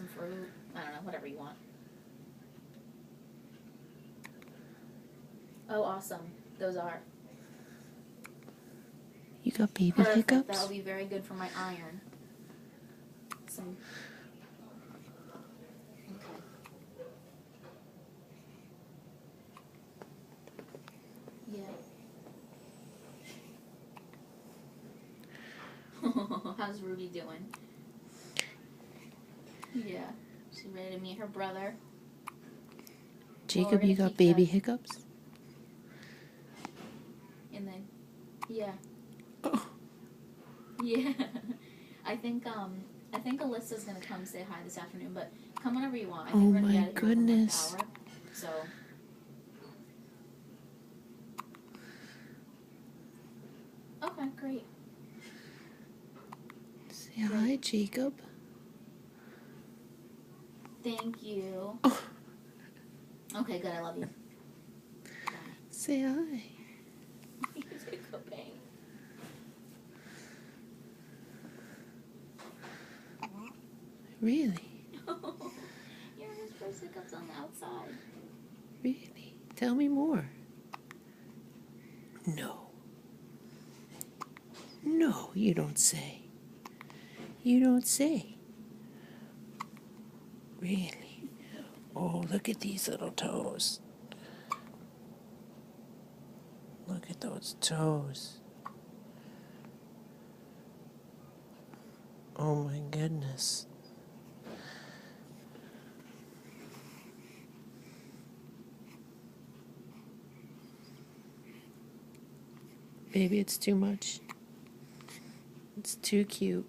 some fruit. I don't know, whatever you want. Oh, awesome. Those are. You got baby Perfect. hiccups? That'll be very good for my iron. Some. Okay. Yeah. How's Ruby doing? Yeah. She's ready to meet her brother. Jacob, you got baby hiccups? And then, yeah. Yeah. I think Alyssa's gonna come say hi this afternoon, but come whenever you want. I think Oh we're gonna be my out of here goodness. in like an hour. So. Okay, great. Say hi, Jacob. Thank you. Oh. Okay, good. I love you. Bye. Say hi. He's hiccuping. Really? You're his first hiccups on the outside. Really? Tell me more. No. No, you don't say. You don't say. Really? Oh, look at these little toes. Look at those toes. Oh my goodness. Baby, it's too much. It's too cute.